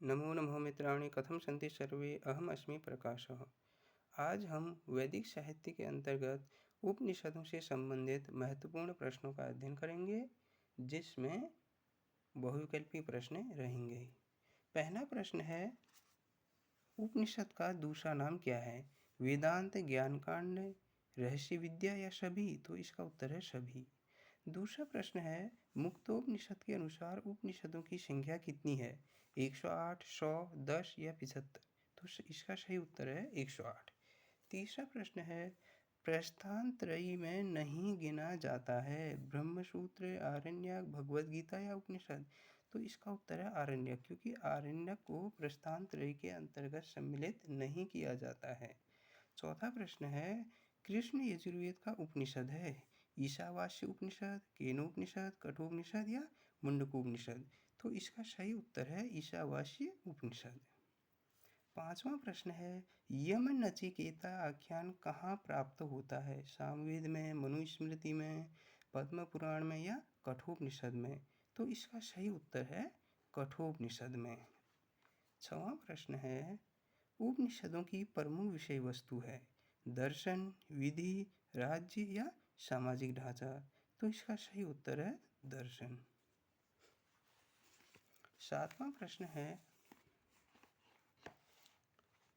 नमो नमः मित्राणि, कथं सन्ति सर्वे? अहम अस्मि प्रकाशः। आज हम वैदिक साहित्य के अंतर्गत उपनिषदों से संबंधित महत्वपूर्ण प्रश्नों का अध्ययन करेंगे, जिसमें बहुविकल्पी प्रश्न रहेंगे। पहला प्रश्न है, उपनिषद का दूसरा नाम क्या है? वेदांत, ज्ञानकांड, रहस्य विद्या या सभी? तो इसका उत्तर है सभी। दूसरा प्रश्न है, मुक्तोपनिषद के अनुसार उपनिषदों की संख्या कितनी है? 108, 100, 10 या 75? तो इसका सही उत्तर है 108। तीसरा प्रश्न है, प्रस्थान त्रयी में नहीं गिना जाता है ब्रह्मसूत्र, आरण्यक, भगवद गीता या उपनिषद? तो इसका उत्तर है आरण्यक, क्योंकि आरण्यक को प्रस्थान त्रयी के अंतर्गत सम्मिलित नहीं किया जाता है। चौथा प्रश्न है, कृष्ण यजुर्वेद का उपनिषद है? ईशावास्य उपनिषद, केनोपनिषद, कठोपनिषद या मुंडकोपनिषद? तो इसका सही उत्तर है ईशावास्य उपनिषद। पांचवा प्रश्न है, यम नचिकेता आख्यान कहाँ प्राप्त होता है? सामवेद में, मनुस्मृति में, पद्म पुराण में या कठोपनिषद में? तो इसका सही उत्तर है कठोपनिषद में। छठवां प्रश्न है, उपनिषदों की प्रमुख विषय वस्तु है? दर्शन, विधि, राज्य या सामाजिक ढांचा? तो इसका सही उत्तर है दर्शन। सातवां प्रश्न है,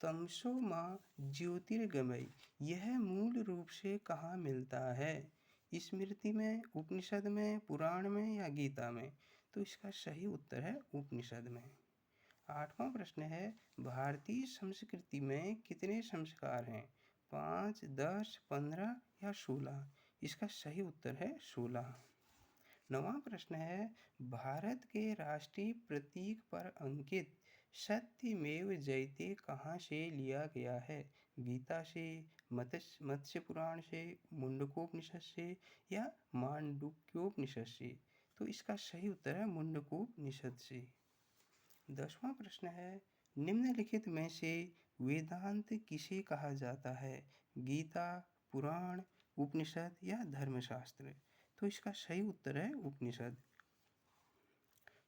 तमसो माँ ज्योतिर्गमय यह मूल रूप से कहाँ मिलता है? स्मृति में, उपनिषद में, पुराण में या गीता में? तो इसका सही उत्तर है उपनिषद में। आठवां प्रश्न है, भारतीय संस्कृति में कितने संस्कार हैं? 5, 10, 15 या 16? इसका सही उत्तर है 16। नवां प्रश्न है, भारत के राष्ट्रीय प्रतीक पर अंकित सत्यमेव जयते कहाँ से लिया गया है? गीता से, मत्स्य पुराण से, मुंडकोपनिषद से या मांडुक्योपनिषद से? तो इसका सही उत्तर है मुंडकोपनिषद से। 10वां प्रश्न है, निम्नलिखित में से वेदांत किसे कहा जाता है? गीता, पुराण, उपनिषद या धर्मशास्त्र? तो इसका सही उत्तर है उपनिषद।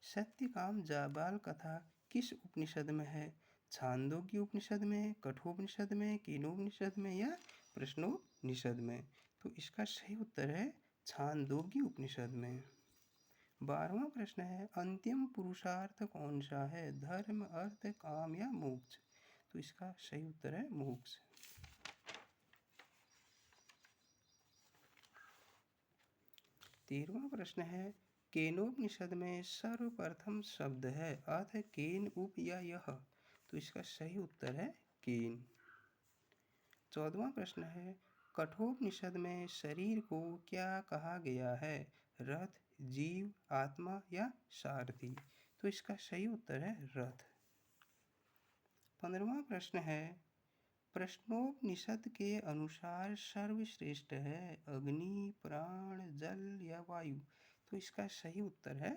सत्यकाम जाबाल कथा किस उपनिषद में है? छांदोग्य उपनिषद में, कठोपनिषद में, केनोपनिषद में या प्रश्नोपनिषद में? तो इसका सही उत्तर है छांदोग्य उपनिषद में। 12वां प्रश्न है, अंतिम पुरुषार्थ कौन सा है? धर्म, अर्थ, काम या मोक्ष? तो इसका सही उत्तर है मोक्ष। 13वां प्रश्न है, केनोपनिषद में सर्वप्रथम शब्द है अर्थ केन, उप या यह? तो इसका सही उत्तर है केन। 14वां प्रश्न है, कठोपनिषद में शरीर को क्या कहा गया है? रथ, जीव, आत्मा या सारथी? तो इसका सही उत्तर है रथ। 15वां प्रश्न है, प्रश्नोपनिषद के अनुसार सर्वश्रेष्ठ है अग्नि, प्राण, जल या वायु? तो इसका सही उत्तर है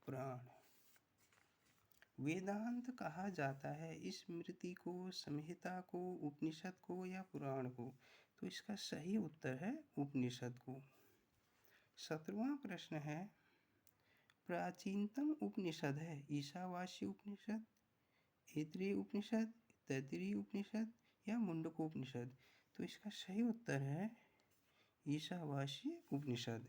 प्राण। वेदांत कहा जाता है स्मृति को, संहिता को, उपनिषद को या पुराण को? तो इसका सही उत्तर है उपनिषद को। 17वां प्रश्न है, प्राचीनतम उपनिषद है ईशावास्य उपनिषद, ऐतरेय उपनिषद, तैत्तिरीय उपनिषद या मुंडकोपनिषद? तो इसका सही उत्तर है ईशावास्य उपनिषद।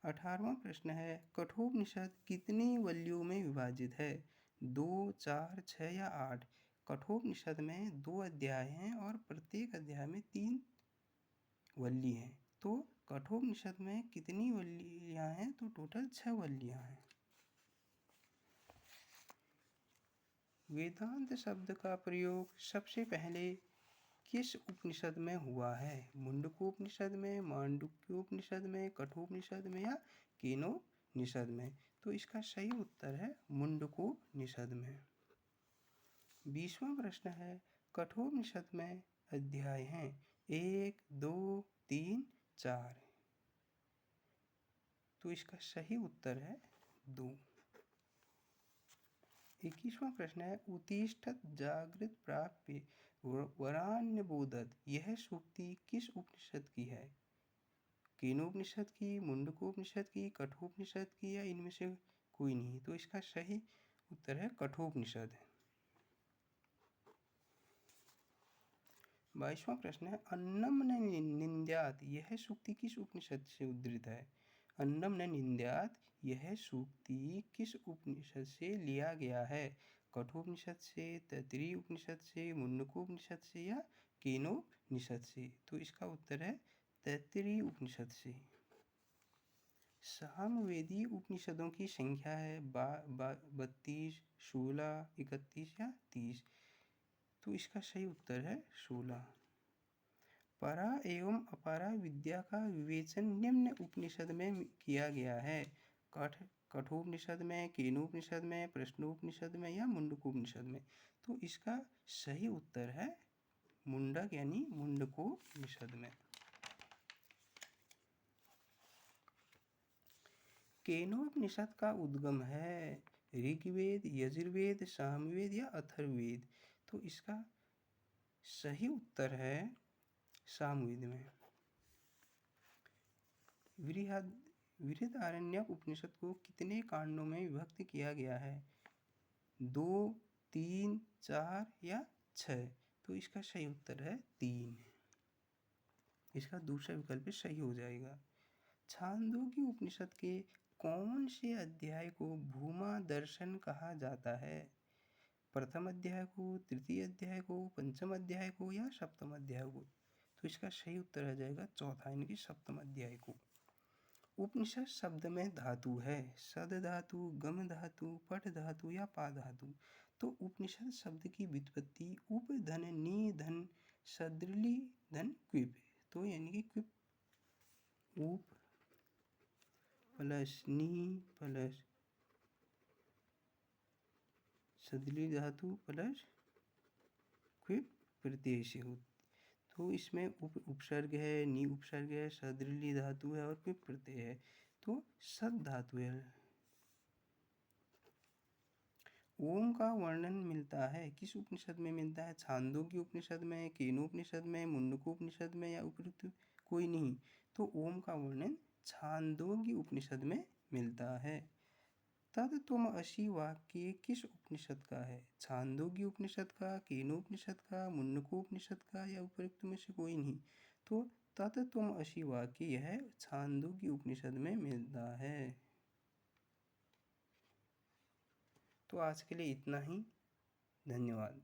18वां प्रश्न है, कठोपनिषद कितनी वल्लियों में विभाजित है? 2, 4, 6 या 8? कठोपनिषद में 2 अध्याय हैं और प्रत्येक अध्याय में 3 वल्ली हैं। तो कठोपनिषद में कितनी वल्लियां हैं? तो टोटल 6 वल्लियां हैं। वेदांत शब्द का प्रयोग सबसे पहले किस उपनिषद में हुआ है? मुंडकोपनिषद में, मांडुक्योपनिषद में, कठोपनिषद में या केनोपनिषद में? तो इसका सही उत्तर है मुंडकोपनिषद में। 20वां प्रश्न है, कठोपनिषद में अध्याय हैं 1, 2, 3, 4? तो इसका सही उत्तर है 2। 21वां प्रश्न है, उत्तिष्ठत जागृत प्राप्य वरान्यबोधत यह सूक्ति किस उपनिषद की है? केनोपनिषद की, मुंडकोपनिषद की, कठोपनिषद की या इनमें से कोई नहीं? तो इसका सही उत्तर है कठोपनिषद। 22वां प्रश्न है अन्नम न निंद्यात यह सूक्ति किस उपनिषद से उद्धृत है। अन्नम न निंद्यात यह सूक्ति किस उपनिषद से लिया गया है। कठोपनिषद से, तैत्तिरीय उपनिषद से, मुंडकोपनिषद से या केनोपनिषद से। तो इसका उत्तर है तैत्तिरीय उपनिषद से। सामवेदी उपनिषदों की संख्या है 32, 16, 31 या 30। तो इसका सही उत्तर है 16। परा एवं अपरा विद्या का विवेचन निम्न उपनिषद में किया गया है। कठोपनिषद में, केनोपनिषद में, प्रश्नोपनिषद में या मुंडकोपनिषद में। तो इसका सही उत्तर है मुंडक यानी मुंडकोपनिषद में। केनोपनिषद का उद्गम है ऋग्वेद, यजुर्वेद, सामवेद या अथर्ववेद। तो इसका सही उत्तर है सामवेद में। बृहदारण्यक उपनिषद को कितने कांडों में विभक्त किया गया है। 2, 3, 4 या 6। तो इसका सही उत्तर है 3। इसका दूसरा विकल्प सही हो जाएगा। छांदोग्य उपनिषद के कौन से अध्याय को भूमा दर्शन कहा जाता है। प्रथम अध्याय को, तृतीय अध्याय को, पंचम अध्याय को या सप्तम अध्याय को। तो इसका सही उत्तर आ जाएगा चौथा यानी कि सप्तम अध्याय को। उपनिषद शब्द में धातु है सद धातु, गम धातु, पठ धातु या पा धातु। तो उपनिषद शब्द की व्युत्पत्ति उप धन नी धन सदृली धन क्विप। तो यानी कि क्विप उप प्लस नी प्लस सदृली धातु प्लस क्विप प्रत्यय से हो। तो इसमें उपसर्ग है, नी उपसर्ग है, सदृली धातु है और क्विप प्रत्यय है। तो सद धातु है। ओम का वर्णन मिलता है किस उपनिषद में मिलता है। छांदोग्य उपनिषद में, केनोपनिषद में, मुंडकोपनिषद में या उपयुक्त कोई नहीं। तो ओम का वर्णन छांदोग्य उपनिषद में मिलता है। तद तुम असी वाक्य किस उपनिषद का है। छांदोग्य उपनिषद का, केनोपनिषद का, मुंडकोपनिषद का या उपयुक्त में से कोई नहीं। तो तद तुम असी वाक्य यह छांदोग्य उपनिषद में मिलता है। तो आज के लिए इतना ही। धन्यवाद।